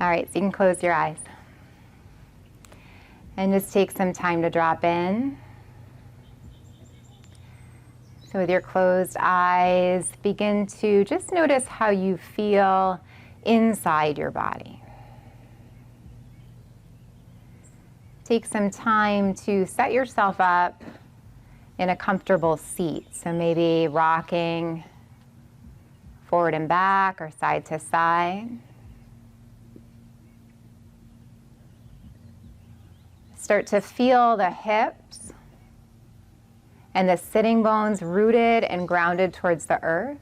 All right, so you can close your eyes. And just take some time to drop in. So with your closed eyes, begin to just notice how you feel inside your body. Take some time to set yourself up in a comfortable seat. So maybe rocking forward and back or side to side. Start to feel the hips and the sitting bones rooted and grounded towards the earth.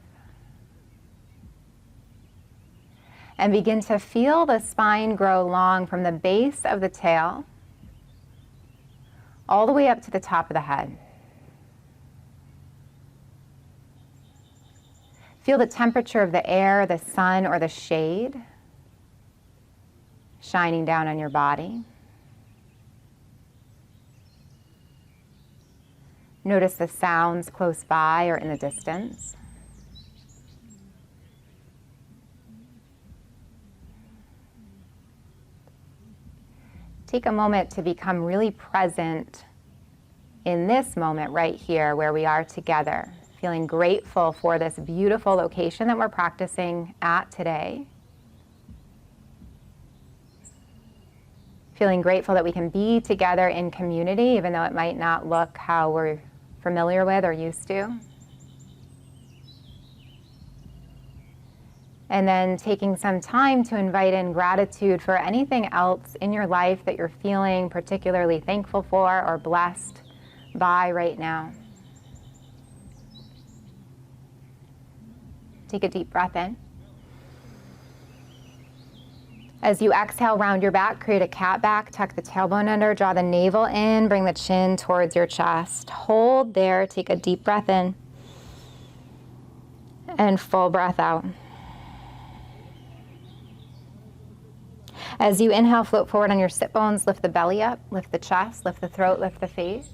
And begin to feel the spine grow long from the base of the tail all the way up to the top of the head. Feel the temperature of the air, the sun, or the shade shining down on your body. Notice the sounds close by or in the distance. Take a moment to become really present in this moment right here where we are together, feeling grateful for this beautiful location that we're practicing at today. Feeling grateful that we can be together in community, even though it might not look how we're familiar with or used to. And then taking some time to invite in gratitude for anything else in your life that you're feeling particularly thankful for or blessed by right now. Take a deep breath in. As you exhale, round your back, create a cat back, tuck the tailbone under, draw the navel in, bring the chin towards your chest. Hold there, take a deep breath in, and full breath out. As you inhale, float forward on your sit bones, lift the belly up, lift the chest, lift the throat, lift the face.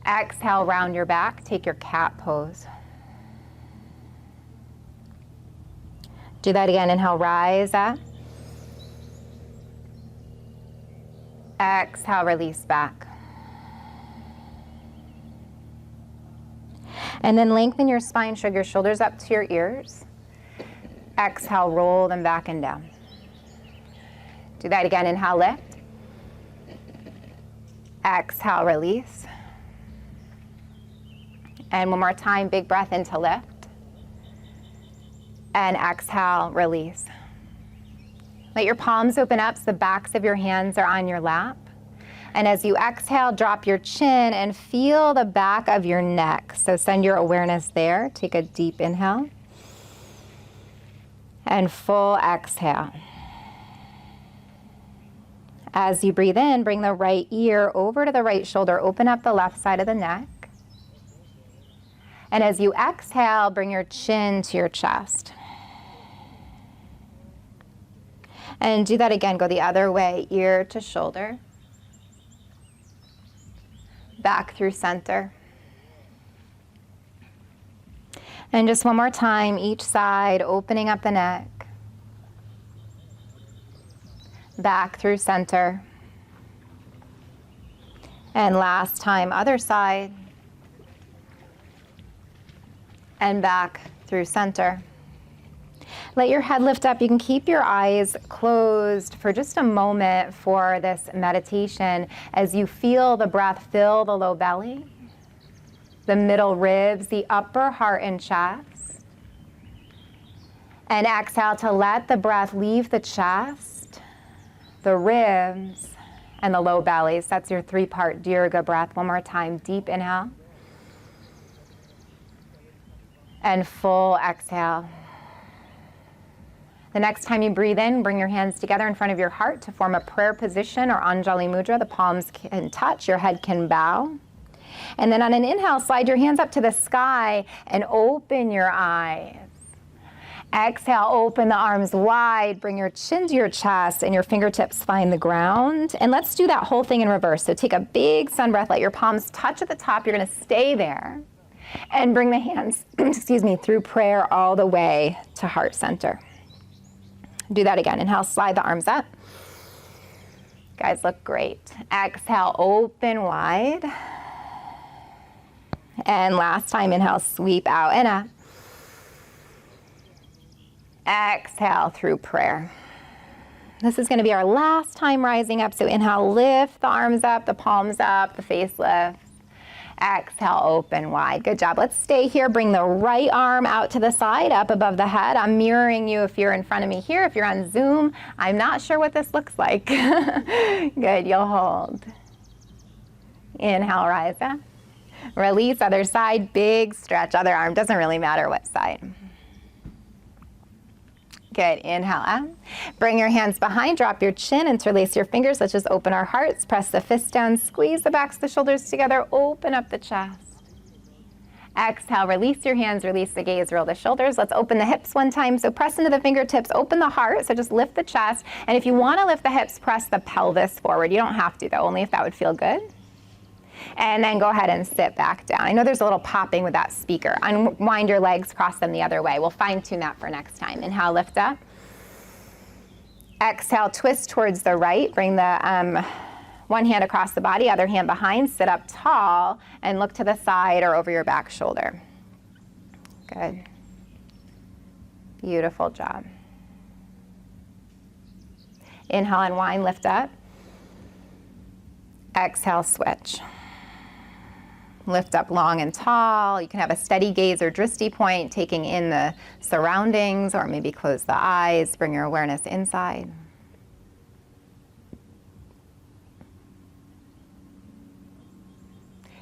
Exhale, round your back, take your cat pose. Do that again, inhale, rise up. Exhale, release back. And then lengthen your spine, shrug your shoulders up to your ears. Exhale, roll them back and down. Do that again, inhale, lift. Exhale, release. And one more time, big breath in to lift. And exhale, release. Let your palms open up so the backs of your hands are on your lap. And as you exhale, drop your chin and feel the back of your neck. So send your awareness there. Take a deep inhale. And full exhale. As you breathe in, bring the right ear over to the right shoulder. Open up the left side of the neck. And as you exhale, bring your chin to your chest. And do that again. Go the other way, ear to shoulder. Back through center. And just one more time, each side, opening up the neck. Back through center. And last time, other side. And back through center. Let your head lift up. You can keep your eyes closed for just a moment for this meditation as you feel the breath fill the low belly, the middle ribs, the upper heart and chest. And exhale to let the breath leave the chest, the ribs, and the low bellies. That's your three-part Dirga breath. One more time. Deep inhale. And full exhale. The next time you breathe in, bring your hands together in front of your heart to form a prayer position or Anjali Mudra. The palms can touch, your head can bow. And then on an inhale, slide your hands up to the sky and open your eyes. Exhale, open the arms wide, bring your chin to your chest and your fingertips find the ground. And let's do that whole thing in reverse. So take a big sun breath, let your palms touch at the top. You're gonna stay there and bring the hands, through prayer all the way to heart center. Do that again. Inhale, slide the arms up. Guys, look great. Exhale, open wide. And last time, inhale, sweep out and up. Exhale through prayer. This is going to be our last time rising up. So inhale, lift the arms up, the palms up, the face lift. Exhale, open wide. Good job. Let's stay here. Bring the right arm out to the side, up above the head. I'm mirroring you if you're in front of me here. If you're on Zoom, I'm not sure what this looks like. Good. You'll hold. Inhale, rise up. Release, other side. Big stretch. Other arm. Doesn't really matter what side. Good. Inhale up. Bring your hands behind. Drop your chin. Interlace your fingers. Let's just open our hearts. Press the fists down. Squeeze the backs of the shoulders together. Open up the chest. Exhale. Release your hands. Release the gaze. Roll the shoulders. Let's open the hips one time. So press into the fingertips. Open the heart. So just lift the chest. And if you want to lift the hips, press the pelvis forward. You don't have to, though. Only if that would feel good. And then go ahead and sit back down. I know there's a little popping with that speaker. Unwind your legs, cross them the other way. We'll fine tune that for next time. Inhale, lift up. Exhale, twist towards the right. Bring the one hand across the body, other hand behind. Sit up tall and look to the side or over your back shoulder. Good. Beautiful job. Inhale, unwind, lift up. Exhale, switch. Lift up long and tall. You can have a steady gaze or drishti point, taking in the surroundings, or maybe close the eyes. Bring your awareness inside.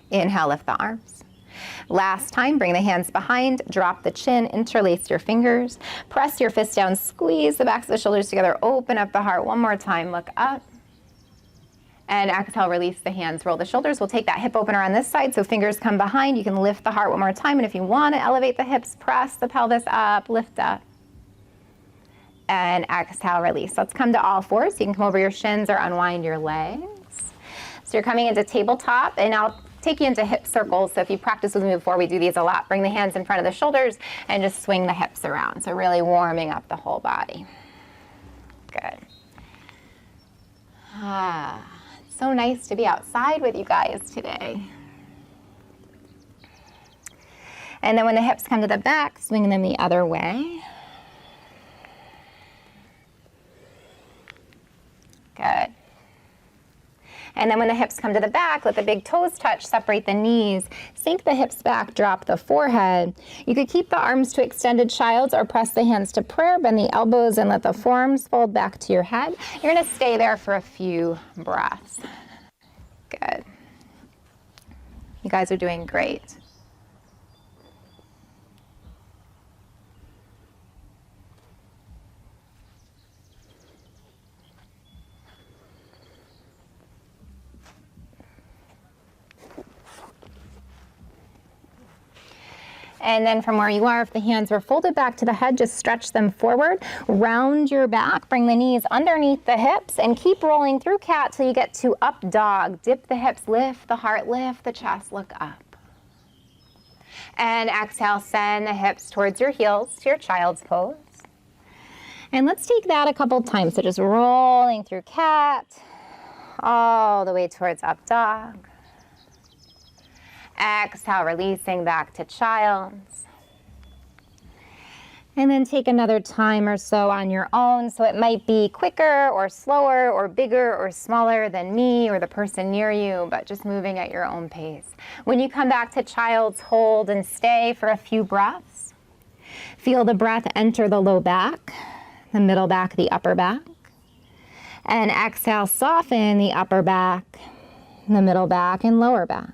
Inhale, lift the arms. Last time, bring the hands behind, drop the chin, interlace your fingers, press your fists down, squeeze the backs of the shoulders together, open up the heart. One more time, look up. And exhale, release the hands, roll the shoulders. We'll take that hip opener on this side, so fingers come behind. You can lift the heart one more time, and if you want to elevate the hips, press the pelvis up, lift up. And exhale, release. Let's come to all fours. You can come over your shins or unwind your legs. So you're coming into tabletop, and I'll take you into hip circles. So if you practiced with me before, we do these a lot. Bring the hands in front of the shoulders and just swing the hips around. So really warming up the whole body. Good. So nice to be outside with you guys today. And then when the hips come to the back, swing them the other way. Good. And then when the hips come to the back, let the big toes touch, separate the knees, sink the hips back, drop the forehead. You could keep the arms to extended childs or press the hands to prayer, bend the elbows and let the forearms fold back to your head. You're gonna stay there for a few breaths. Good. You guys are doing great. And then from where you are, if the hands were folded back to the head, just stretch them forward, round your back, bring the knees underneath the hips, and keep rolling through cat till you get to up dog. Dip the hips, lift the heart, lift the chest, look up. And exhale, send the hips towards your heels to your child's pose. And let's take that a couple times. So just rolling through cat, all the way towards up dog. Exhale, releasing back to child's. And then take another time or so on your own. So it might be quicker or slower or bigger or smaller than me or the person near you, but just moving at your own pace. When you come back to child's, hold and stay for a few breaths. Feel the breath enter the low back, the middle back, the upper back. And exhale, soften the upper back, the middle back, and lower back.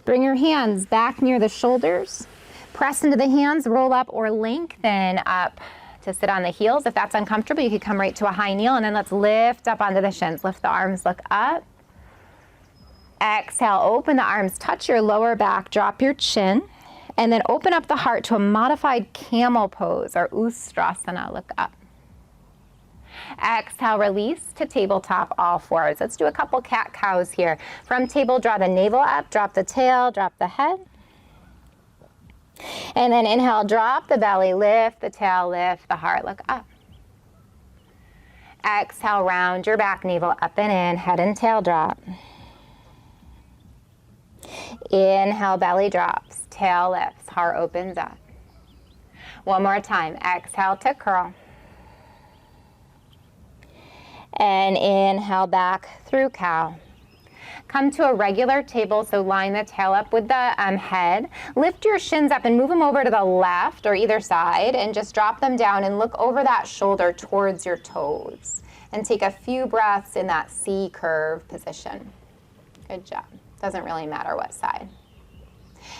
Bring your hands back near the shoulders. Press into the hands, roll up or lengthen up to sit on the heels. If that's uncomfortable, you could come right to a high kneel, and then let's lift up onto the shins. Lift the arms, look up. Exhale, open the arms, touch your lower back, drop your chin, and then open up the heart to a modified camel pose or Ustrasana, look up. Exhale, release to tabletop, all fours. Let's do a couple cat-cows here. From table, draw the navel up, drop the tail, drop the head. And then inhale, drop the belly, lift the tail, lift the heart, look up. Exhale, round your back, navel up and in, head and tail drop. Inhale, belly drops, tail lifts, heart opens up. One more time, exhale to curl. And inhale back through cow. Come to a regular table, so line the tail up with the head. Lift your shins up and move them over to the left or either side and just drop them down and look over that shoulder towards your toes. And take a few breaths in that C curve position. Good job. Doesn't really matter what side.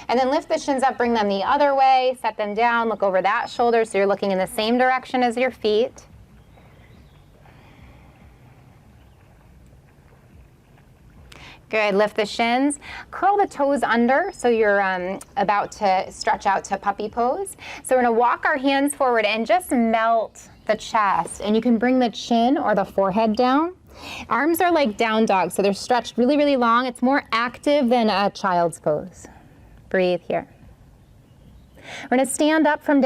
And then lift the shins up, bring them the other way, set them down, look over that shoulder so you're looking in the same direction as your feet. Good, lift the shins, curl the toes under so you're about to stretch out to puppy pose. So we're gonna walk our hands forward and just melt the chest, and you can bring the chin or the forehead down. Arms are like down dog, so they're stretched really, really long. It's more active than a child's pose. Breathe here. We're gonna stand up from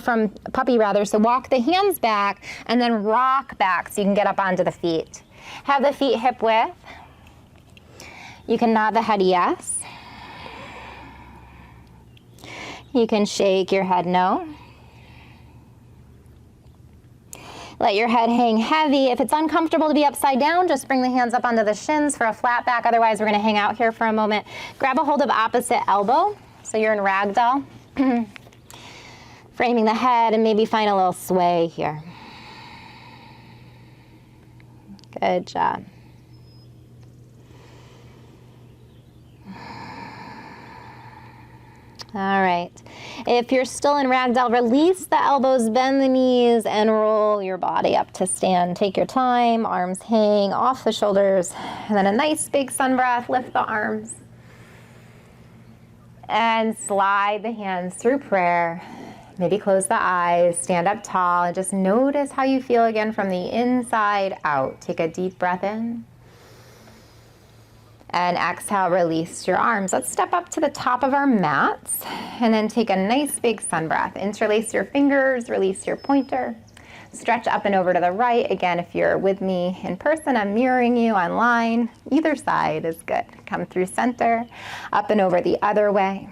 from puppy rather, so walk the hands back and then rock back so you can get up onto the feet. Have the feet hip width. You can nod the head yes. You can shake your head no. Let your head hang heavy. If it's uncomfortable to be upside down, just bring the hands up onto the shins for a flat back. Otherwise, we're gonna hang out here for a moment. Grab a hold of opposite elbow. So you're in ragdoll. Framing the head and maybe find a little sway here. Good job. All right, if you're still in ragdoll, release the elbows, bend the knees, and roll your body up to stand. Take your time, arms hang off the shoulders, and then a nice big sun breath, lift the arms. And slide the hands through prayer. Maybe close the eyes, stand up tall, and just notice how you feel again from the inside out. Take a deep breath in. And exhale, release your arms. Let's step up to the top of our mats and then take a nice big sun breath. Interlace your fingers, release your pointer. Stretch up and over to the right. Again, if you're with me in person, I'm mirroring you online. Either side is good. Come through center, up and over the other way.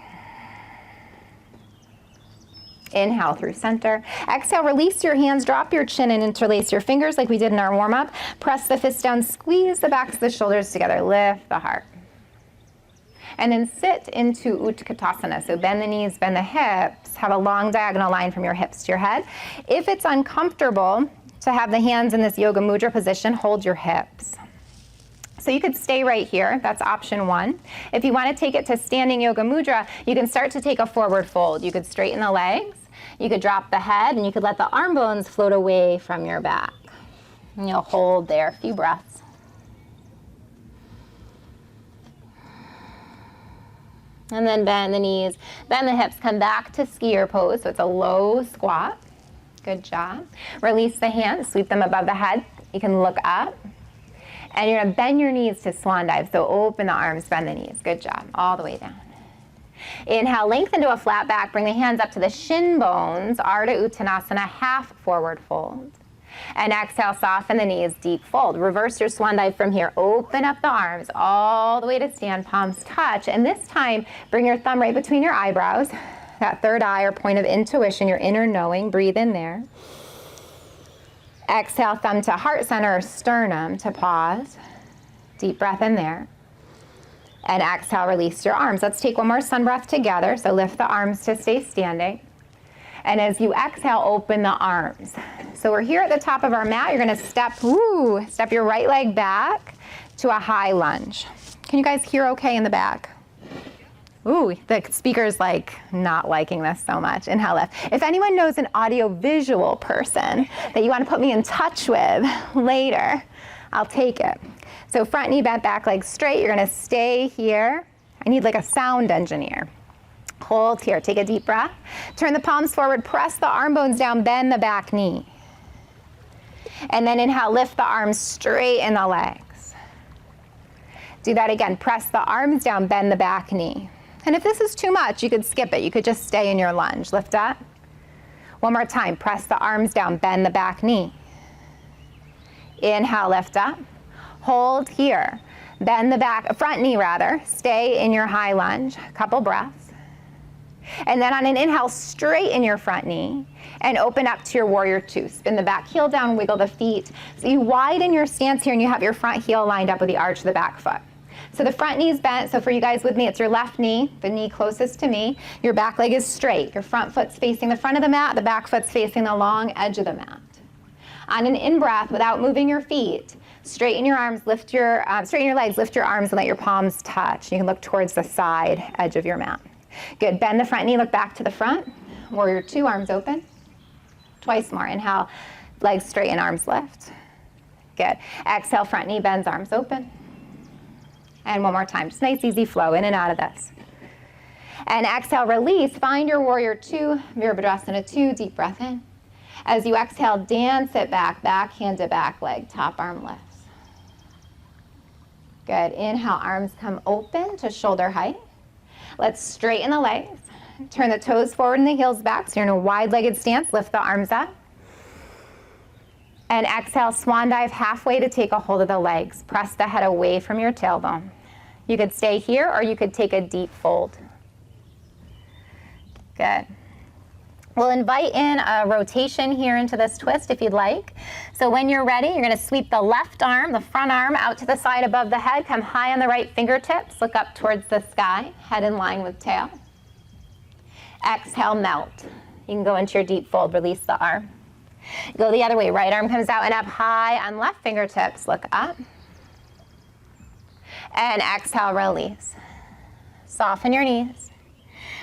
Inhale through center. Exhale, release your hands, drop your chin and interlace your fingers like we did in our warm-up. Press the fists down, squeeze the backs of the shoulders together, lift the heart. And then sit into Utkatasana. So bend the knees, bend the hips, have a long diagonal line from your hips to your head. If it's uncomfortable to have the hands in this yoga mudra position, hold your hips. So you could stay right here, that's option one. If you want to take it to standing yoga mudra, you can start to take a forward fold. You could straighten the legs, you could drop the head, and you could let the arm bones float away from your back. And you'll hold there a few breaths. And then bend the knees, bend the hips, come back to skier pose, so it's a low squat. Good job. Release the hands, sweep them above the head. You can look up. And you're gonna bend your knees to swan dive. So open the arms, bend the knees. Good job, all the way down. Inhale, lengthen to a flat back. Bring the hands up to the shin bones. Ardha Uttanasana, half forward fold. And exhale, soften the knees, deep fold. Reverse your swan dive from here. Open up the arms all the way to stand, palms touch. And this time, bring your thumb right between your eyebrows. That third eye or point of intuition, your inner knowing. Breathe in there. Exhale, thumb to heart center or sternum to pause. Deep breath in there. And exhale, release your arms. Let's take one more sun breath together. So lift the arms to stay standing. And as you exhale, open the arms. So we're here at the top of our mat. You're gonna step your right leg back to a high lunge. Can you guys hear okay in the back? Ooh, the speaker's like not liking this so much. Inhale, lift. If anyone knows an audio-visual person that you want to put me in touch with later, I'll take it. So front knee bent, back leg straight. You're going to stay here. I need like a sound engineer. Hold here. Take a deep breath. Turn the palms forward. Press the arm bones down. Bend the back knee. And then inhale, lift the arms, straighten the legs. Do that again. Press the arms down. Bend the back knee. And if this is too much, you could skip it. You could just stay in your lunge. Lift up. One more time. Press the arms down. Bend the back knee. Inhale, lift up. Hold here. Bend the front knee rather. Stay in your high lunge. Couple breaths. And then on an inhale, straighten your front knee and open up to your warrior two. Spin the back heel down, wiggle the feet. So you widen your stance here and you have your front heel lined up with the arch of the back foot. So the front knee is bent. So for you guys with me, it's your left knee, the knee closest to me. Your back leg is straight. Your front foot's facing the front of the mat. The back foot's facing the long edge of the mat. On an in-breath, without moving your feet, straighten your arms, straighten your legs, lift your arms and let your palms touch. You can look towards the side edge of your mat. Good. Bend the front knee, look back to the front. Warrior two, arms open. Twice more. Inhale, legs straighten, arms lift. Good. Exhale, front knee bends, arms open. And one more time. Just nice, easy flow in and out of this. And exhale, release. Find your warrior two, Virabhadrasana two, deep breath in. As you exhale, dance it back, hand to back leg, top arm lifts. Good. Inhale, arms come open to shoulder height. Let's straighten the legs. Turn the toes forward and the heels back. So you're in a wide-legged stance. Lift the arms up. And exhale, swan dive halfway to take a hold of the legs. Press the head away from your tailbone. You could stay here or you could take a deep fold. Good. We'll invite in a rotation here into this twist if you'd like. So when you're ready, you're going to sweep the left arm, the front arm, out to the side above the head. Come high on the right fingertips. Look up towards the sky, head in line with tail. Exhale, melt. You can go into your deep fold, release the arm. Go the other way. Right arm comes out and up high on left fingertips. Look up. And exhale, release. Soften your knees.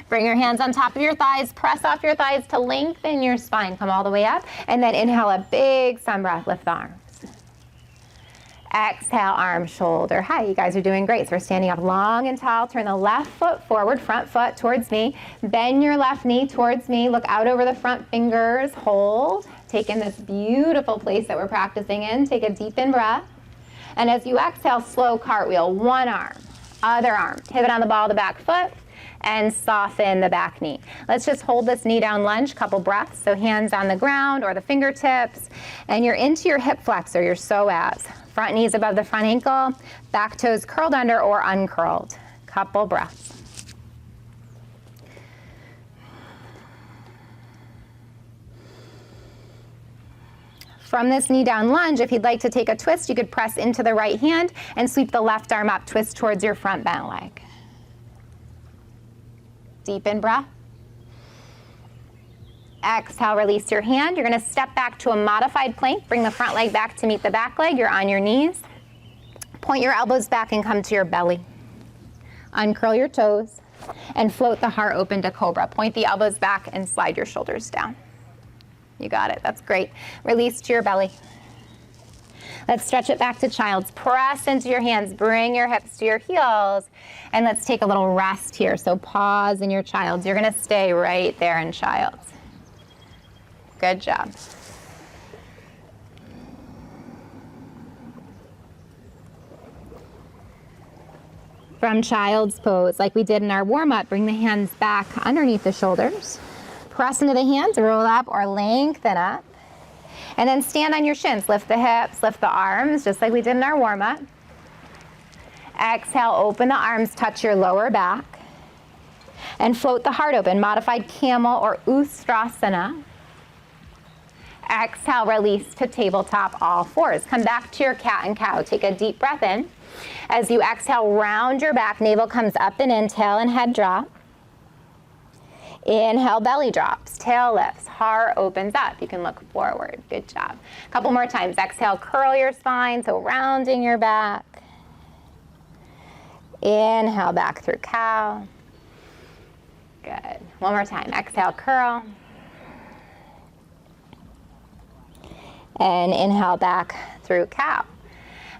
Bring your hands on top of your thighs. Press off your thighs to lengthen your spine. Come all the way up. And then inhale a big sun breath. Lift the arms. Exhale, arm, shoulder high. You guys are doing great. So we're standing up long and tall. Turn the left foot forward, front foot towards me. Bend your left knee towards me. Look out over the front fingers. Hold. Take in this beautiful place that we're practicing in. Take a deep in breath. And as you exhale, slow cartwheel. One arm, other arm. Pivot on the ball of the back foot. And soften the back knee. Let's just hold this knee down lunge, couple breaths. So hands on the ground or the fingertips. And you're into your hip flexor, your psoas. Front knees above the front ankle, back toes curled under or uncurled. Couple breaths. From this knee down lunge, if you'd like to take a twist, you could press into the right hand and sweep the left arm up, twist towards your front bent leg. Deep in breath. Exhale, release your hand. You're going to step back to a modified plank. Bring the front leg back to meet the back leg. You're on your knees. Point your elbows back and come to your belly. Uncurl your toes and float the heart open to cobra. Point the elbows back and slide your shoulders down. You got it. That's great. Release to your belly. Let's stretch it back to child's. Press into your hands. Bring your hips to your heels. And let's take a little rest here. So pause in your child's. You're going to stay right there in child's. Good job. From child's pose, like we did in our warm-up, bring the hands back underneath the shoulders. Press into the hands, roll up or lengthen up. And then stand on your shins. Lift the hips, lift the arms, just like we did in our warm-up. Exhale, open the arms, touch your lower back. And float the heart open, modified camel or ustrasana. Exhale, release to tabletop, all fours. Come back to your cat and cow. Take a deep breath in. As you exhale, round your back, navel comes up and in, tail and head drop. Inhale, belly drops, tail lifts, heart opens up. You can look forward. Good job. A couple more times. Exhale, curl your spine, so rounding your back. Inhale, back through cow. Good. One more time. Exhale, curl. And inhale, back through cow.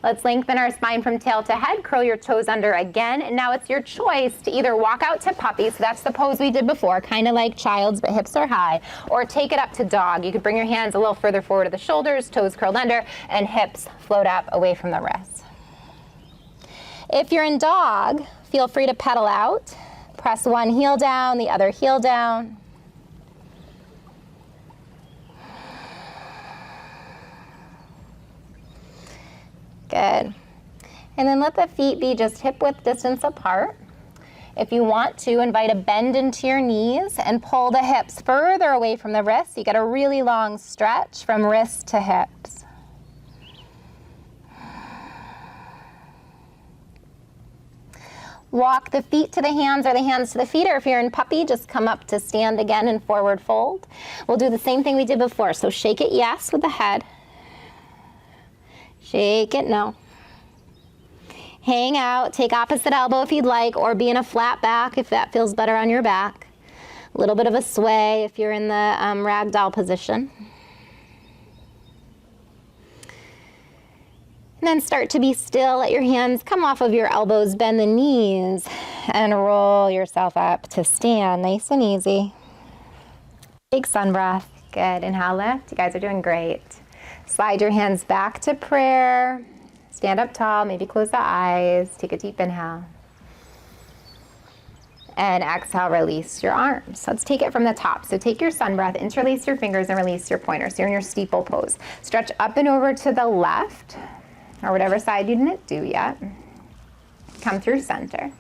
Let's lengthen our spine from tail to head. Curl your toes under again. And now it's your choice to either walk out to puppy, so that's the pose we did before, kind of like child's, but hips are high, or take it up to dog. You could bring your hands a little further forward to the shoulders, toes curled under, and hips float up away from the wrists. If you're in dog, feel free to pedal out. Press one heel down, the other heel down. Good. And then let the feet be just hip width distance apart. If you want to, invite a bend into your knees and pull the hips further away from the wrists. You get a really long stretch from wrist to hips. Walk the feet to the hands or the hands to the feet, or if you're in puppy, just come up to stand again in forward fold. We'll do the same thing we did before. So shake it yes with the head. Shake it no. Hang out, take opposite elbow if you'd like, or be in a flat back if that feels better on your back. A little bit of a sway if you're in the ragdoll position. And then start to be still. Let your hands come off of your elbows, bend the knees, and roll yourself up to stand. Nice and easy. Big sun breath. Good. Inhale, lift. You guys are doing great. Slide your hands back to prayer. Stand up tall. Maybe close the eyes. Take a deep inhale. And exhale, release your arms. Let's take it from the top. So take your sun breath, interlace your fingers, and release your pointer. So you're in your steeple pose. Stretch up and over to the left, or whatever side you didn't do yet. Come through center.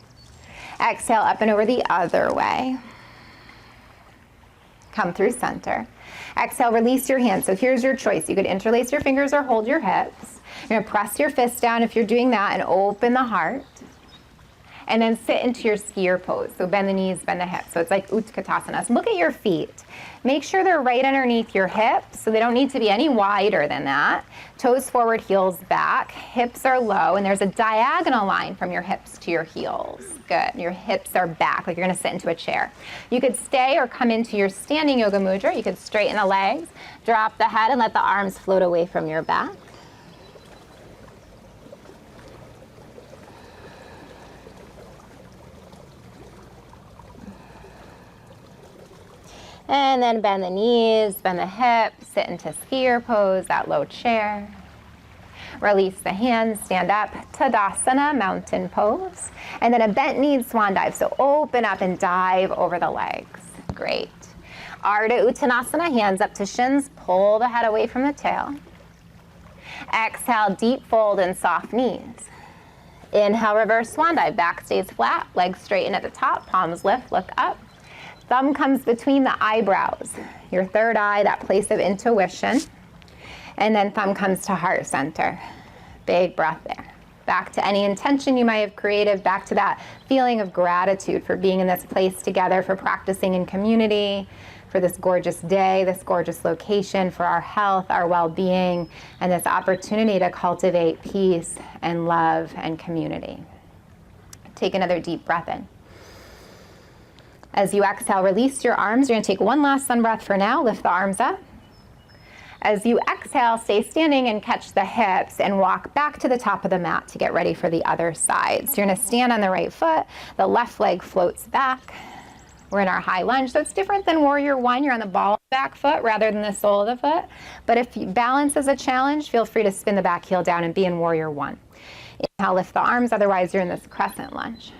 Exhale, up and over the other way. Come through center. Exhale, release your hands. So here's your choice. You could interlace your fingers or hold your hips. You're gonna press your fists down if you're doing that and open the heart. And then sit into your skier pose. So bend the knees, bend the hips. So it's like Utkatasana. So look at your feet. Make sure they're right underneath your hips, so they don't need to be any wider than that. Toes forward, heels back. Hips are low, and there's a diagonal line from your hips to your heels. Good. Your hips are back, like you're gonna sit into a chair. You could stay or come into your standing yoga mudra. You could straighten the legs, drop the head, and let the arms float away from your back. And then bend the knees, bend the hips, sit into skier pose, that low chair. Release the hands, stand up, Tadasana, mountain pose. And then a bent knee swan dive. So open up and dive over the legs. Great. Ardha Uttanasana, hands up to shins, pull the head away from the tail. Exhale, deep fold and soft knees. Inhale, reverse swan dive, back stays flat, legs straighten at the top, palms lift, look up. Thumb comes between the eyebrows, your third eye, that place of intuition. And then thumb comes to heart center. Big breath there. Back to any intention you might have created, back to that feeling of gratitude for being in this place together, for practicing in community, for this gorgeous day, this gorgeous location, for our health, our well-being, and this opportunity to cultivate peace and love and community. Take another deep breath in. As you exhale, release your arms. You're gonna take one last sun breath for now. Lift the arms up. As you exhale, stay standing and catch the hips and walk back to the top of the mat to get ready for the other side. So you're gonna stand on the right foot. The left leg floats back. We're in our high lunge. So it's different than warrior one. You're on the ball of the back foot rather than the sole of the foot. But if balance is a challenge, feel free to spin the back heel down and be in warrior one. Inhale, lift the arms. Otherwise, you're in this crescent lunge.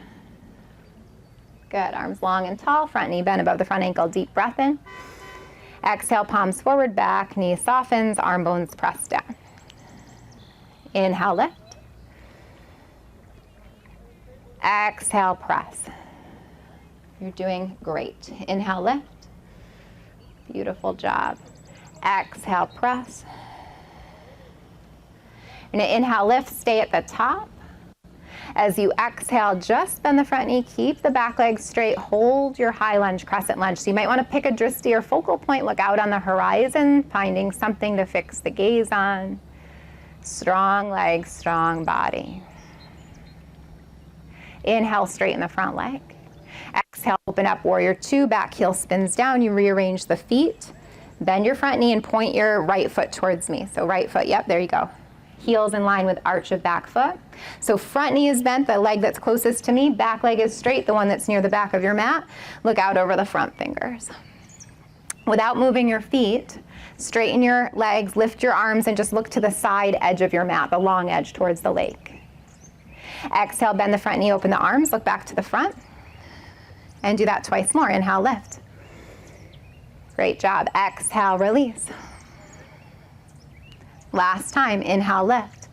Good, arms long and tall, front knee bent above the front ankle, deep breath in. Exhale, palms forward, back, knee softens, arm bones press down. Inhale, lift. Exhale, press. You're doing great. Inhale, lift. Beautiful job. Exhale, press. And inhale, lift, stay at the top. As you exhale, just bend the front knee, keep the back leg straight, hold your high lunge, crescent lunge. So you might want to pick a drishti or focal point, look out on the horizon, finding something to fix the gaze on. Strong legs, strong body. Inhale, straighten the front leg. Exhale, open up, warrior two, back heel spins down. You rearrange the feet, bend your front knee and point your right foot towards me. So right foot, yep, there you go. Heels in line with arch of back foot. So front knee is bent, the leg that's closest to me. Back leg is straight, the one that's near the back of your mat. Look out over the front fingers. Without moving your feet, straighten your legs, lift your arms, and just look to the side edge of your mat, the long edge towards the lake. Exhale, bend the front knee, open the arms, look back to the front. And do that twice more. Inhale, lift. Great job. Exhale, release. Last time, inhale, lift.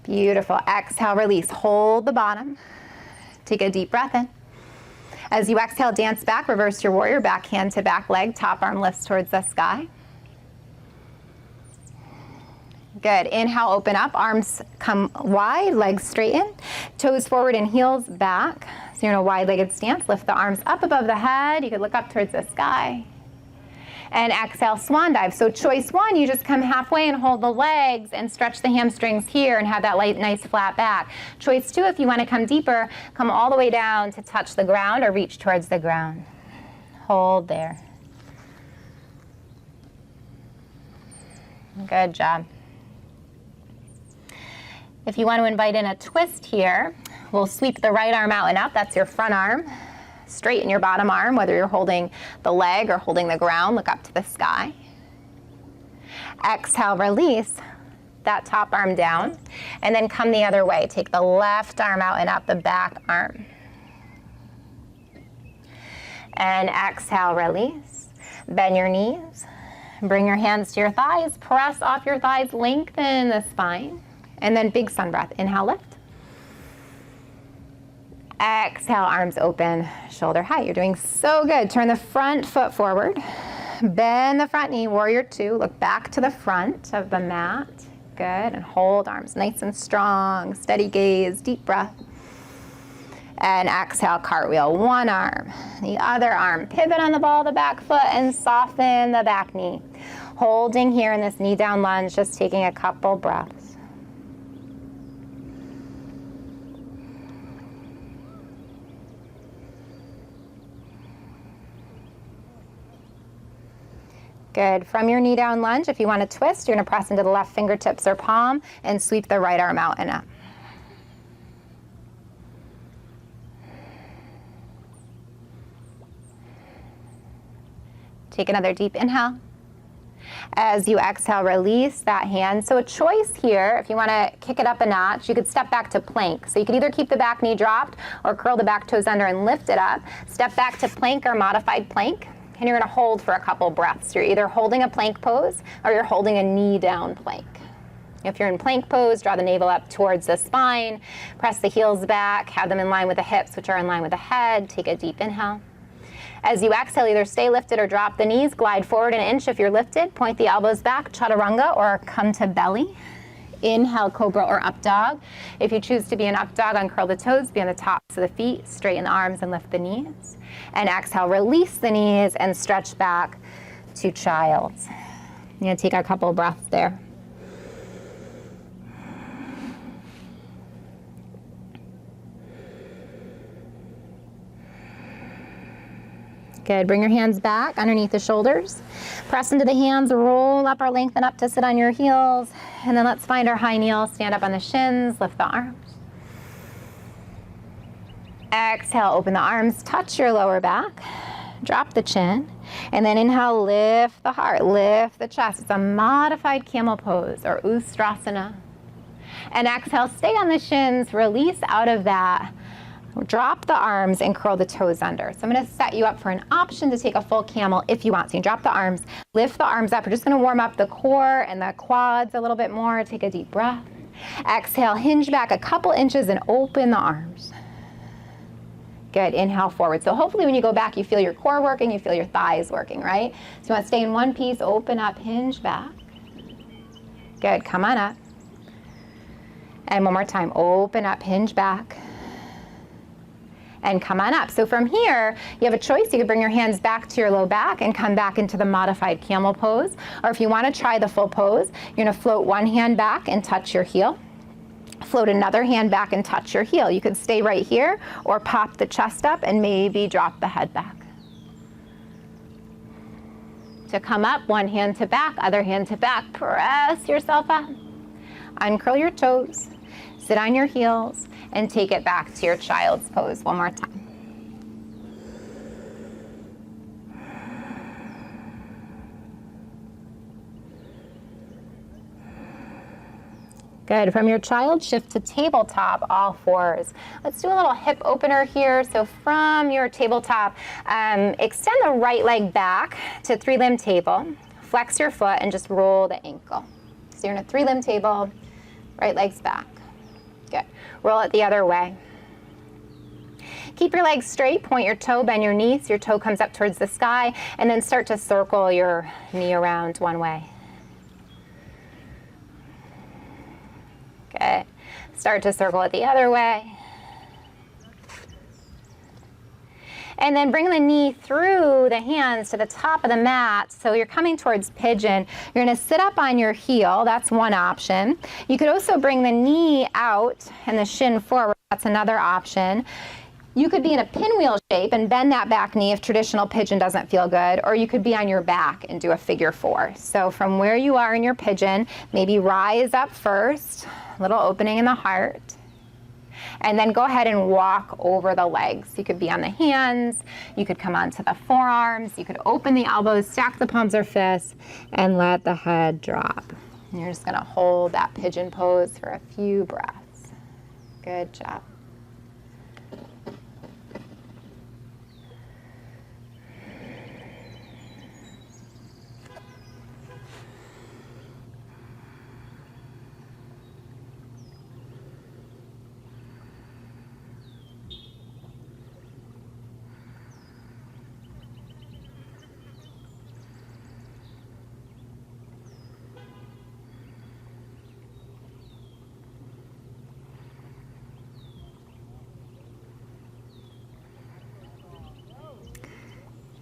Beautiful. Exhale, release. Hold the bottom. Take a deep breath in. As you exhale, dance back, reverse your warrior, back hand to back leg, top arm lifts towards the sky. Good. Inhale, open up, arms come wide, legs straighten, toes forward and heels back. So you're in a wide-legged stance. Lift the arms up above the head. You could look up towards the sky. And exhale, swan dive. So choice one, you just come halfway and hold the legs and stretch the hamstrings here and have that light, nice flat back. Choice two, if you want to come deeper, come all the way down to touch the ground or reach towards the ground. Hold there. Good job. If you want to invite in a twist here, we'll sweep the right arm out and up. That's your front arm. Straighten your bottom arm, whether you're holding the leg or holding the ground, look up to the sky. Exhale, release that top arm down, and then come the other way. Take the left arm out and up, the back arm. And exhale, release. Bend your knees. Bring your hands to your thighs. Press off your thighs, lengthen the spine. And then big sun breath. Inhale, lift. Exhale, arms open, shoulder height. You're doing so good. Turn the front foot forward. Bend the front knee, warrior two. Look back to the front of the mat. Good, and hold arms nice and strong. Steady gaze, deep breath. And exhale, cartwheel. One arm, the other arm. Pivot on the ball of the back foot and soften the back knee. Holding here in this knee down lunge, just taking a couple breaths. Good. From your knee down lunge, if you want to twist, you're going to press into the left fingertips or palm and sweep the right arm out and up. Take another deep inhale. As you exhale, release that hand. So a choice here, if you want to kick it up a notch, you could step back to plank. So you could either keep the back knee dropped or curl the back toes under and lift it up. Step back to plank or modified plank. And you're going to hold for a couple breaths. You're either holding a plank pose or you're holding a knee down plank. If you're in plank pose, draw the navel up towards the spine, press the heels back, have them in line with the hips, which are in line with the head. Take a deep inhale. As you exhale, either stay lifted or drop the knees. Glide forward an inch if you're lifted. Point the elbows back, chaturanga or come to belly. Inhale, cobra or up dog. If you choose to be an up dog, uncurl the toes, be on the tops of the feet, straighten the arms and lift the knees. And exhale, release the knees and stretch back to child's. I'm going to take a couple of breaths there. Good. Bring your hands back underneath the shoulders. Press into the hands, roll up or lengthen up to sit on your heels. And then let's find our high kneel, stand up on the shins, lift the arms. Exhale, open the arms, touch your lower back, drop the chin, and then inhale, lift the heart, lift the chest. It's a modified camel pose or Ustrasana. And exhale, stay on the shins, release out of that. Drop the arms and curl the toes under. So I'm going to set you up for an option to take a full camel if you want. So you drop the arms, lift the arms up. We're just going to warm up the core and the quads a little bit more. Take a deep breath. Exhale, hinge back a couple inches and open the arms. Good. Inhale forward. So hopefully when you go back, you feel your core working, you feel your thighs working, right? So you want to stay in one piece, open up, hinge back. Good. Come on up. And one more time. Open up, hinge back. And come on up. So from here, you have a choice. You could bring your hands back to your low back and come back into the modified camel pose. Or if you want to try the full pose, you're going to float one hand back and touch your heel. Float another hand back and touch your heel. You could stay right here or pop the chest up and maybe drop the head back. To come up, one hand to back, other hand to back. Press yourself up. Uncurl your toes. Sit on your heels and take it back to your child's pose one more time. Good. From your child, shift to tabletop, all fours. Let's do a little hip opener here. So from your tabletop, extend the right leg back to three-limb table. Flex your foot and just roll the ankle. So you're in a three-limb table, right leg's back. Good. Roll it the other way. Keep your legs straight, point your toe, bend your knees. Your toe comes up towards the sky, and then start to circle your knee around one way. Good. Start to circle it the other way. And then bring the knee through the hands to the top of the mat. So you're coming towards pigeon. You're going to sit up on your heel. That's one option. You could also bring the knee out and the shin forward. That's another option. You could be in a pinwheel shape and bend that back knee if traditional pigeon doesn't feel good, or you could be on your back and do a figure four. So from where you are in your pigeon, maybe rise up first, a little opening in the heart, and then go ahead and walk over the legs. You could be on the hands, you could come onto the forearms, you could open the elbows, stack the palms or fists, and let the head drop. And you're just gonna hold that pigeon pose for a few breaths. Good job.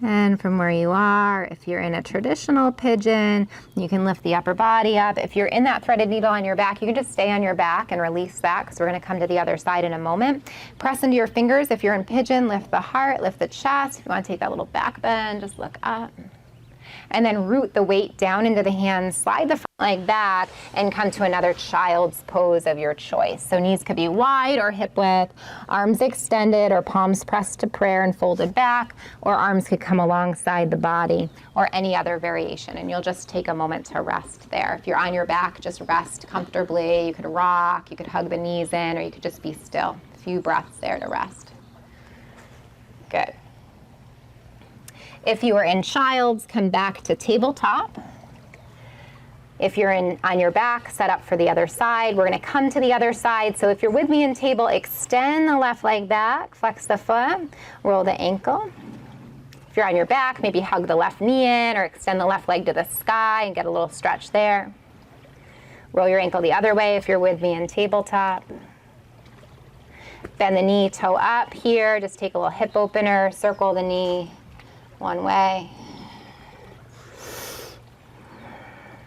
And from where you are, if you're in a traditional pigeon, you can lift the upper body up. If you're in that threaded needle on your back, you can just stay on your back and release that, because we're going to come to the other side in a moment. Press into your fingers. If you're in pigeon, lift the heart, lift the chest. If you want to take that little back bend, just look up. And then root the weight down into the hands, slide the front leg back, and come to another child's pose of your choice. So knees could be wide or hip width, arms extended or palms pressed to prayer and folded back, or arms could come alongside the body, or any other variation. And you'll just take a moment to rest there. If you're on your back, just rest comfortably. You could rock, you could hug the knees in, or you could just be still. A few breaths there to rest. Good. If you are in child's, come back to tabletop. If you're on your back, set up for the other side. We're going to come to the other side. So if you're with me in table, extend the left leg back, flex the foot, roll the ankle. If you're on your back, maybe hug the left knee in or extend the left leg to the sky and get a little stretch there. Roll your ankle the other way if you're with me in tabletop. Bend the knee, toe up here. Just take a little hip opener, circle the knee one way,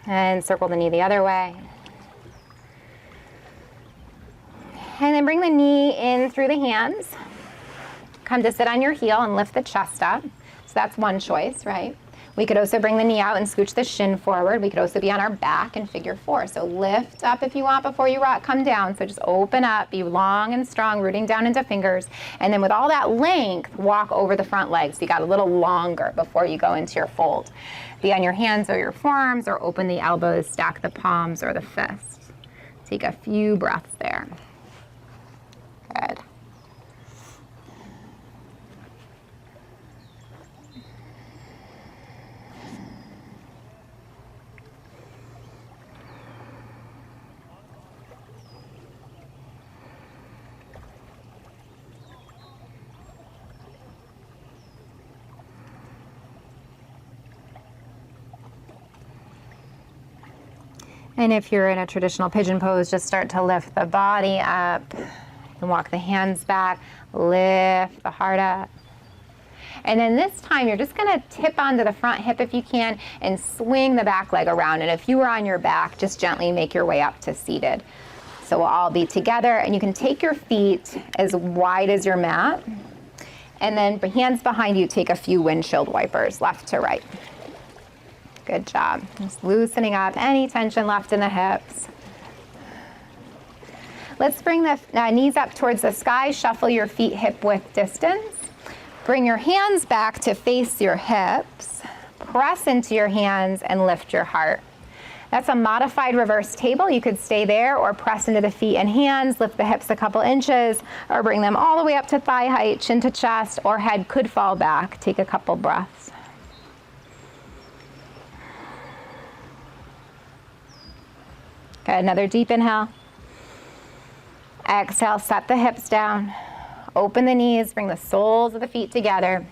and circle the knee the other way. And then bring the knee in through the hands. Come to sit on your heel and lift the chest up. So that's one choice, right? We could also bring the knee out and scooch the shin forward. We could also be on our back and figure four. So lift up if you want before you rock, come down. So just open up, be long and strong, rooting down into fingers. And then with all that length, walk over the front legs. So you got a little longer before you go into your fold. Be on your hands or your forearms, or open the elbows, stack the palms or the fists. Take a few breaths there. Good. And if you're in a traditional pigeon pose, just start to lift the body up and walk the hands back, lift the heart up. And then this time, you're just gonna tip onto the front hip if you can and swing the back leg around. And if you were on your back, just gently make your way up to seated. So we'll all be together, and you can take your feet as wide as your mat. And then hands behind you, take a few windshield wipers, left to right. Good job. Just loosening up any tension left in the hips. Let's bring the knees up towards the sky. Shuffle your feet hip width distance. Bring your hands back to face your hips. Press into your hands and lift your heart. That's a modified reverse table. You could stay there or press into the feet and hands, lift the hips a couple inches, or bring them all the way up to thigh height, chin to chest, or head could fall back. Take a couple breaths. Good, another deep inhale. Exhale, set the hips down. Open the knees, bring the soles of the feet together.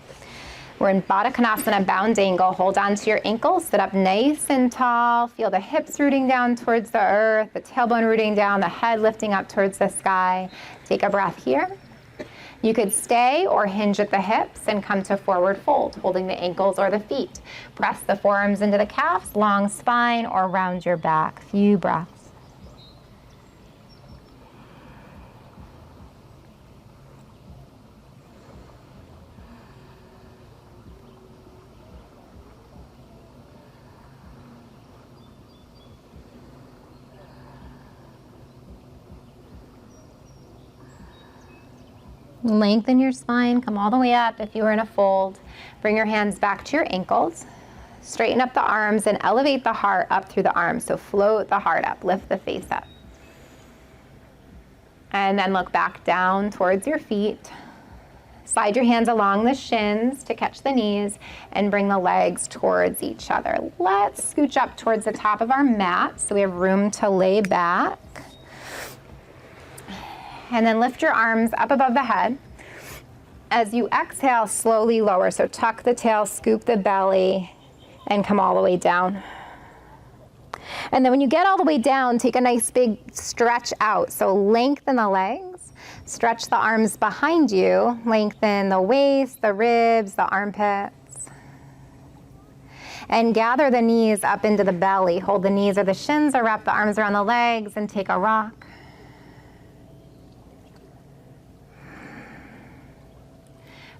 We're in Baddha Konasana, bound angle. Hold on to your ankles, sit up nice and tall. Feel the hips rooting down towards the earth, the tailbone rooting down, the head lifting up towards the sky. Take a breath here. You could stay or hinge at the hips and come to forward fold, holding the ankles or the feet. Press the forearms into the calves, long spine, or round your back. Few breaths. Lengthen your spine, come all the way up if you were in a fold. Bring your hands back to your ankles. Straighten up the arms and elevate the heart up through the arms. So float the heart up, lift the face up. And then look back down towards your feet. Slide your hands along the shins to catch the knees and bring the legs towards each other. Let's scooch up towards the top of our mat so we have room to lay back. And then lift your arms up above the head. As you exhale, slowly lower. So tuck the tail, scoop the belly, and come all the way down. And then when you get all the way down, take a nice big stretch out. So lengthen the legs, stretch the arms behind you, lengthen the waist, the ribs, the armpits. And gather the knees up into the belly. Hold the knees or the shins or wrap the arms around the legs and take a rock.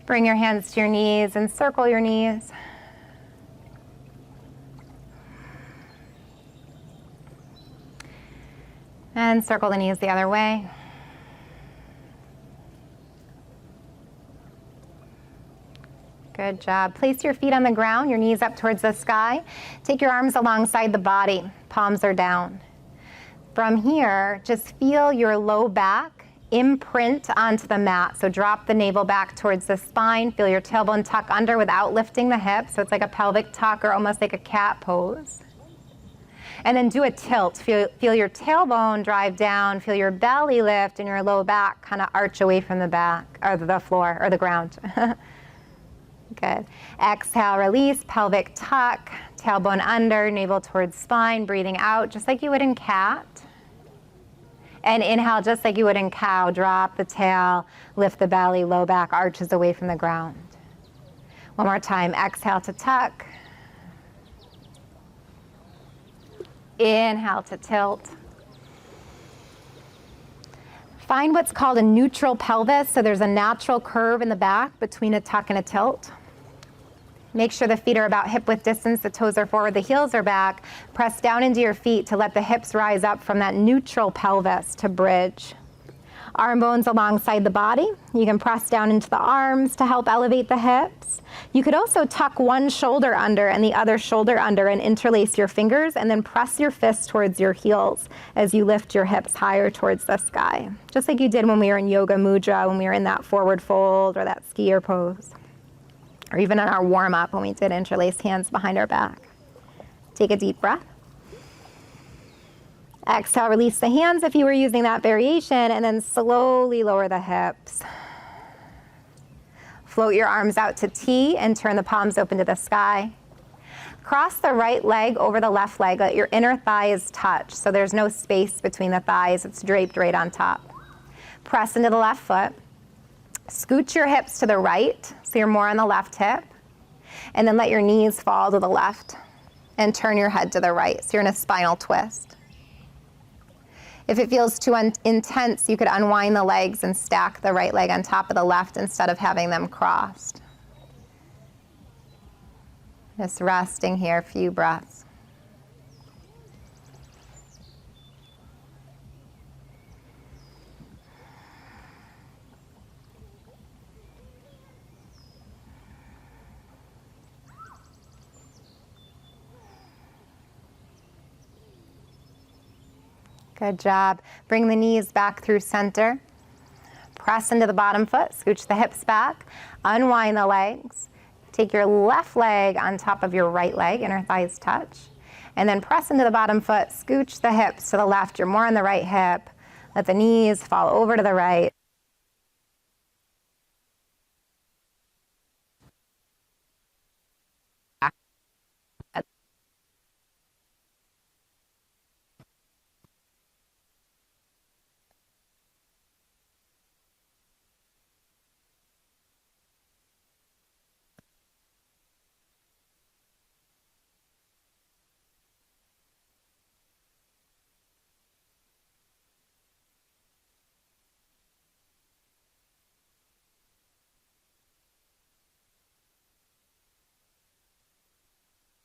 Bring your hands to your knees and circle your knees. And circle the knees the other way. Good job. Place your feet on the ground, your knees up towards the sky. Take your arms alongside the body, palms are down. From here, just feel your low back imprint onto the mat. So drop the navel back towards the spine. Feel your tailbone tuck under without lifting the hips. So it's like a pelvic tuck or almost like a cat pose. And then do a tilt. Feel your tailbone drive down. Feel your belly lift and your low back kind of arch away from the back or the floor or the ground. Good. Exhale, release, pelvic tuck, tailbone under, navel towards spine, breathing out just like you would in cat. And inhale, just like you would in cow, drop the tail, lift the belly, low back arches away from the ground. One more time, exhale to tuck. Inhale to tilt. Find what's called a neutral pelvis. So there's a natural curve in the back between a tuck and a tilt. Make sure the feet are about hip width distance, the toes are forward, the heels are back. Press down into your feet to let the hips rise up from that neutral pelvis to bridge. Arm bones alongside the body. You can press down into the arms to help elevate the hips. You could also tuck one shoulder under and the other shoulder under and interlace your fingers and then press your fists towards your heels as you lift your hips higher towards the sky. Just like you did when we were in Yoga Mudra, when we were in that forward fold or that skier pose. Or even in our warm-up when we did interlace hands behind our back. Take a deep breath. Exhale, release the hands if you were using that variation, and then slowly lower the hips. Float your arms out to T and turn the palms open to the sky. Cross the right leg over the left leg. Let your inner thighs touch, so there's no space between the thighs. It's draped right on top. Press into the left foot. Scoot your hips to the right, so you're more on the left hip. And then let your knees fall to the left and turn your head to the right, so you're in a spinal twist. If it feels too intense, you could unwind the legs and stack the right leg on top of the left instead of having them crossed. Just resting here, a few breaths. Good job. Bring the knees back through center. Press into the bottom foot, scooch the hips back, unwind the legs. Take your left leg on top of your right leg, inner thighs touch. And then press into the bottom foot, scooch the hips to the left. You're more on the right hip. Let the knees fall over to the right.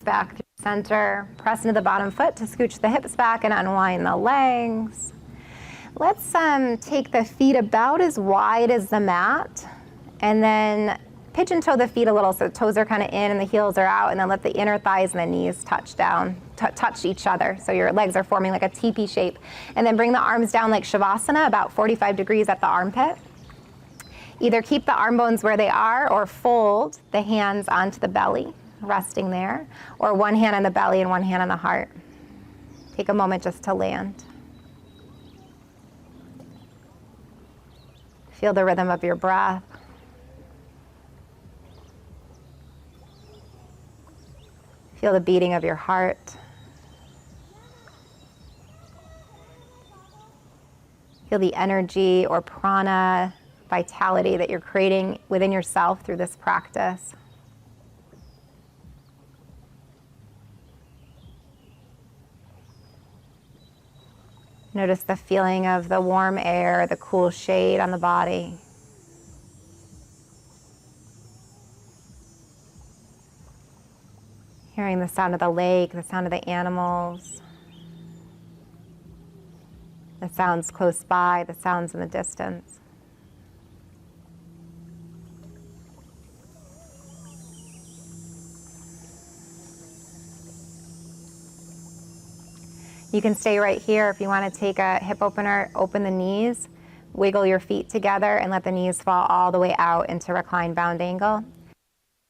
Back through center, press into the bottom foot to scooch the hips back and unwind the legs. Let's take the feet about as wide as the mat, and then pigeon toe the feet a little so the toes are kind of in and the heels are out, and then let the inner thighs and the knees touch down, touch each other. So your legs are forming like a teepee shape. And then bring the arms down like Shavasana, about 45 degrees at the armpit. Either keep the arm bones where they are or fold the hands onto the belly, resting there, or one hand on the belly and one hand on the heart. Take a moment just to land. Feel the rhythm of your breath. Feel the beating of your heart. Feel the energy or prana, vitality that you're creating within yourself through this practice. Notice the feeling of the warm air, the cool shade on the body. Hearing the sound of the lake, the sound of the animals, the sounds close by, the sounds in the distance. You can stay right here if you want to take a hip opener, open the knees, wiggle your feet together and let the knees fall all the way out into reclined bound angle.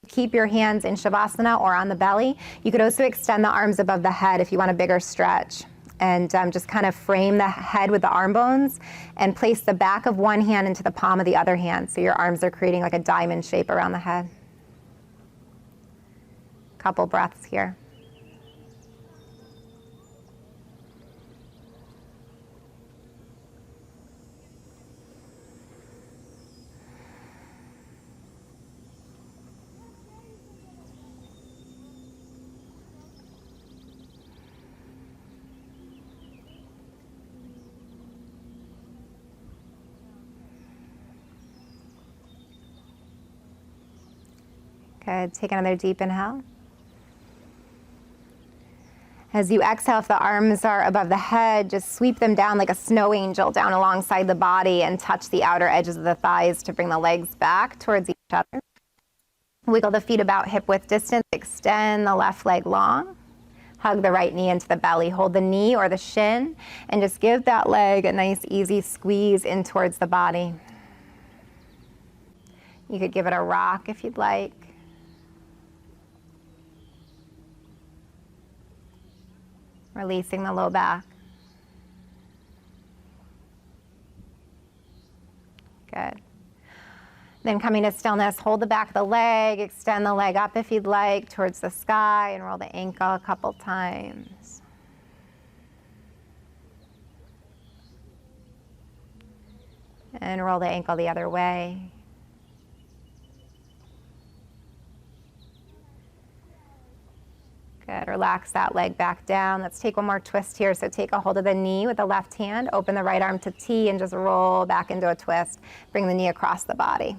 Keep your hands in Shavasana or on the belly. You could also extend the arms above the head if you want a bigger stretch. And just kind of frame the head with the arm bones and place the back of one hand into the palm of the other hand. So your arms are creating like a diamond shape around the head. Couple breaths here. Good. Take another deep inhale. As you exhale, if the arms are above the head, just sweep them down like a snow angel down alongside the body and touch the outer edges of the thighs to bring the legs back towards each other. Wiggle the feet about hip width distance. Extend the left leg long. Hug the right knee into the belly. Hold the knee or the shin and just give that leg a nice easy squeeze in towards the body. You could give it a rock if you'd like. Releasing the low back. Good. Then coming to stillness, hold the back of the leg, extend the leg up if you'd like towards the sky and roll the ankle a couple times. And roll the ankle the other way. Good. Relax that leg back down. Let's take one more twist here. So take a hold of the knee with the left hand, open the right arm to T and just roll back into a twist. Bring the knee across the body.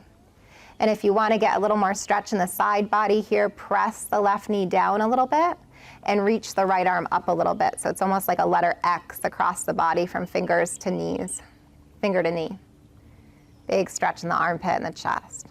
And if you want to get a little more stretch in the side body here, press the left knee down a little bit and reach the right arm up a little bit. So it's almost like a letter X across the body from fingers to knees, finger to knee. Big stretch in the armpit and the chest.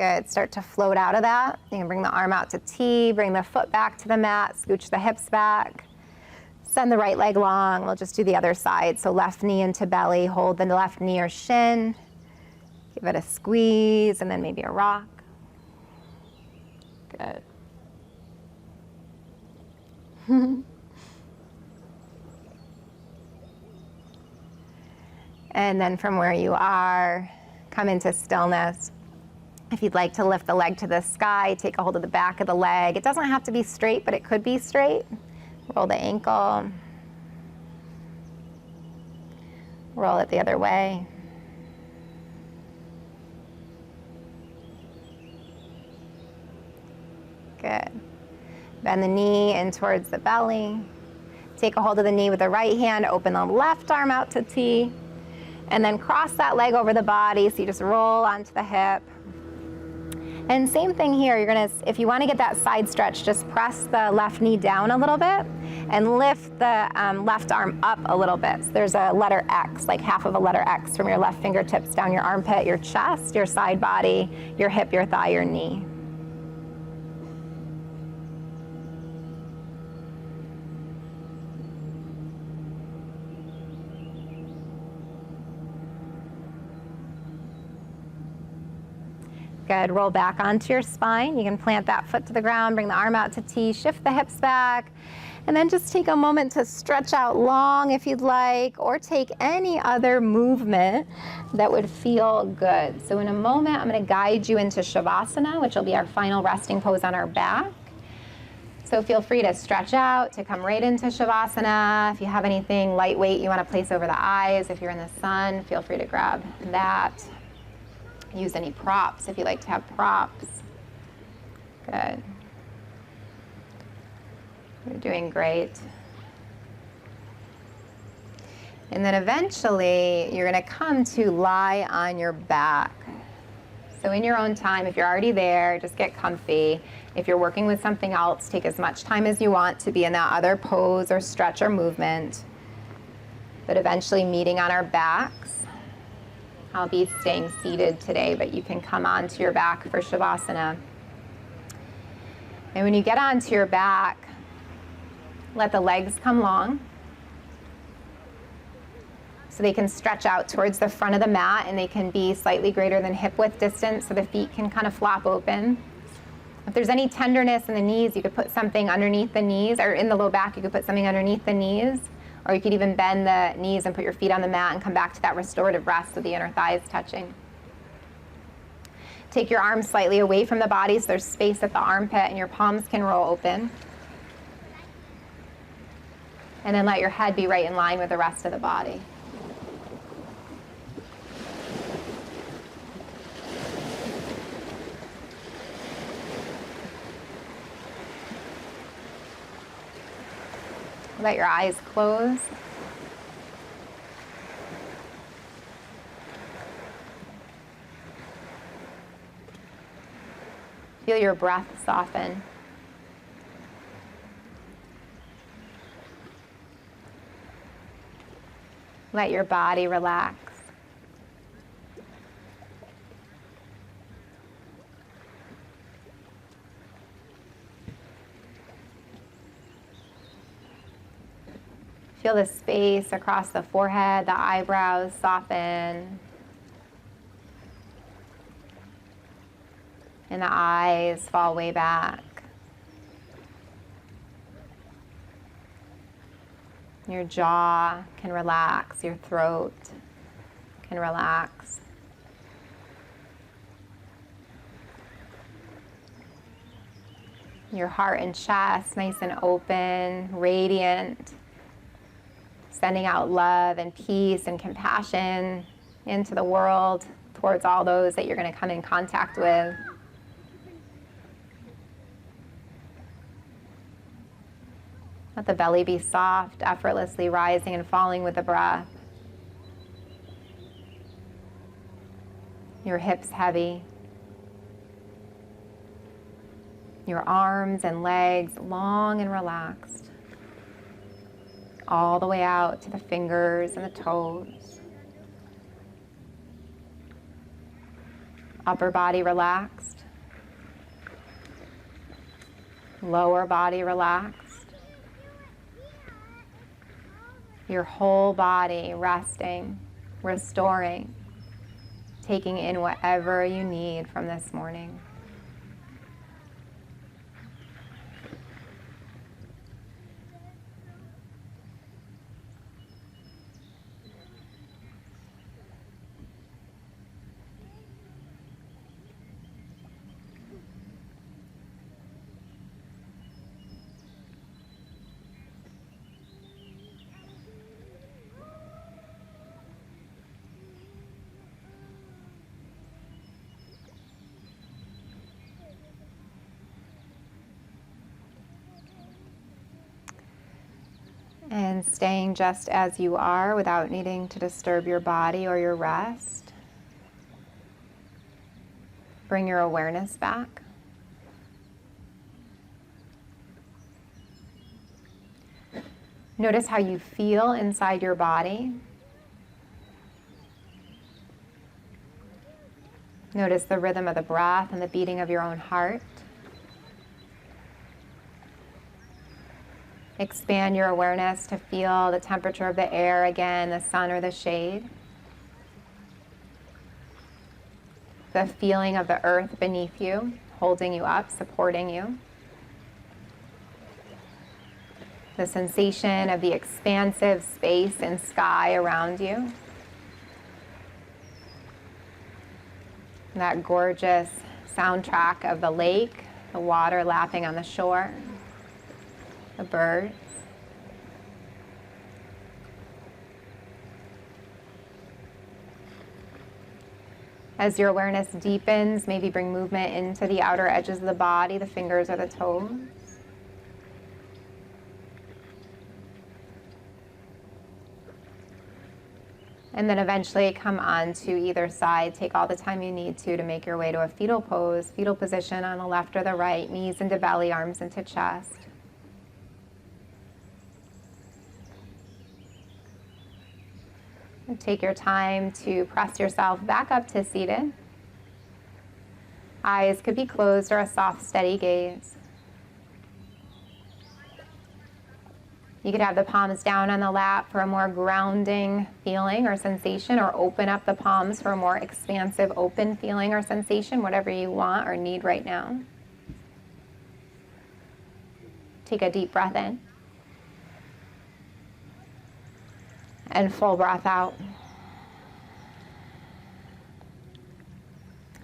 Good. Start to float out of that. You can bring the arm out to T, bring the foot back to the mat, scooch the hips back. Send the right leg long. We'll just do the other side. So left knee into belly, hold the left knee or shin. Give it a squeeze and then maybe a rock. Good. And then from where you are, come into stillness. If you'd like to lift the leg to the sky, take a hold of the back of the leg. It doesn't have to be straight, but it could be straight. Roll the ankle. Roll it the other way. Good. Bend the knee in towards the belly. Take a hold of the knee with the right hand, open the left arm out to T, and then cross that leg over the body, so you just roll onto the hip. And same thing here, you're gonna, if you wanna get that side stretch, just press the left knee down a little bit and lift the left arm up a little bit. So there's a letter X, like half of a letter X from your left fingertips down your armpit, your chest, your side body, your hip, your thigh, your knee. Good. Roll back onto your spine. You can plant that foot to the ground, bring the arm out to T, shift the hips back, and then just take a moment to stretch out long if you'd like, or take any other movement that would feel good. So in a moment, I'm going to guide you into Shavasana, which will be our final resting pose on our back. So feel free to stretch out, to come right into Shavasana. If you have anything lightweight you want to place over the eyes, if you're in the sun, feel free to grab that. Use any props if you like to have props. Good. You're doing great. And then eventually you're going to come to lie on your back. So in your own time, if you're already there, just get comfy. If you're working with something else, take as much time as you want to be in that other pose or stretch or movement. But eventually meeting on our backs. I'll be staying seated today, but you can come onto your back for Shavasana. And when you get onto your back, let the legs come long so they can stretch out towards the front of the mat, and they can be slightly greater than hip width distance so the feet can kind of flop open. If there's any tenderness in the knees, you could put something underneath the knees, or in the low back, you could put something underneath the knees. Or you could even bend the knees and put your feet on the mat and come back to that restorative rest with the inner thighs touching. Take your arms slightly away from the body so there's space at the armpit and your palms can roll open. And then let your head be right in line with the rest of the body. Let your eyes close. Feel your breath soften. Let your body relax. Feel the space across the forehead, the eyebrows soften. And the eyes fall way back. Your jaw can relax, your throat can relax. Your heart and chest nice and open, radiant. Sending out love and peace and compassion into the world towards all those that you're going to come in contact with. Let the belly be soft, effortlessly rising and falling with the breath. Your hips heavy. Your arms and legs long and relaxed. All the way out to the fingers and the toes. Upper body relaxed. Lower body relaxed. Your whole body resting, restoring, taking in whatever you need from this morning. And staying just as you are without needing to disturb your body or your rest. Bring your awareness back. Notice how you feel inside your body. Notice the rhythm of the breath and the beating of your own heart. Expand your awareness to feel the temperature of the air again, the sun or the shade. The feeling of the earth beneath you, holding you up, supporting you. The sensation of the expansive space and sky around you. That gorgeous soundtrack of the lake, the water lapping on the shore. The birds. As your awareness deepens, maybe bring movement into the outer edges of the body, the fingers or the toes. And then eventually come on to either side. Take all the time you need to make your way to a fetal pose, fetal position on the left or the right, knees into belly, arms into chest. Take your time to press yourself back up to seated. Eyes could be closed or a soft, steady gaze. You could have the palms down on the lap for a more grounding feeling or sensation, or open up the palms for a more expansive, open feeling or sensation, whatever you want or need right now. Take a deep breath in. And full breath out.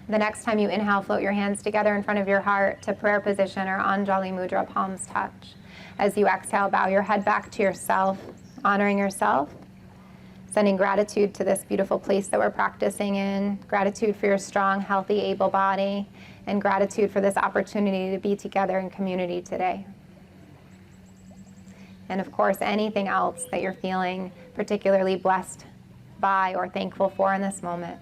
The next time you inhale, float your hands together in front of your heart to prayer position or Anjali Mudra, palms touch. As you exhale, bow your head back to yourself, honoring yourself, sending gratitude to this beautiful place that we're practicing in, gratitude for your strong, healthy, able body, and gratitude for this opportunity to be together in community today. And of course, anything else that you're feeling particularly blessed by or thankful for in this moment.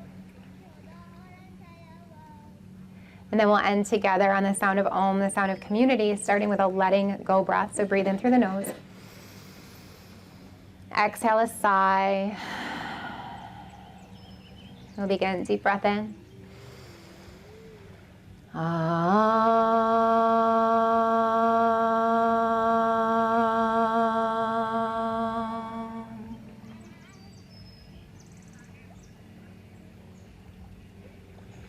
And then we'll end together on the sound of Om, the sound of community, starting with a letting go breath. So breathe in through the nose. Exhale a sigh. We'll begin. Deep breath in.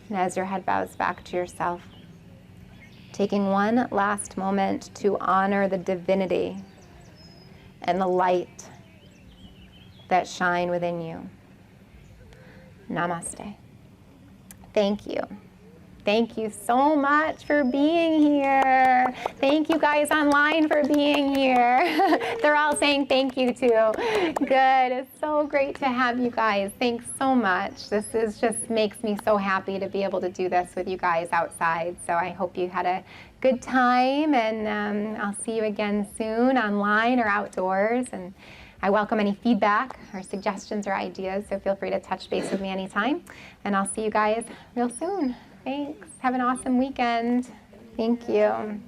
And as your head bows back to yourself, taking one last moment to honor the divinity and the light that shine within you. Namaste. Thank you. Thank you so much for being here. Thank you guys online for being here. They're all saying thank you too. Good. It's so great to have you guys. Thanks so much. This is just makes me so happy to be able to do this with you guys outside. So I hope you had a good time, and I'll see you again soon online or outdoors. And I welcome any feedback or suggestions or ideas, so feel free to touch base with me anytime. And I'll see you guys real soon. Thanks. Have an awesome weekend. Thank you.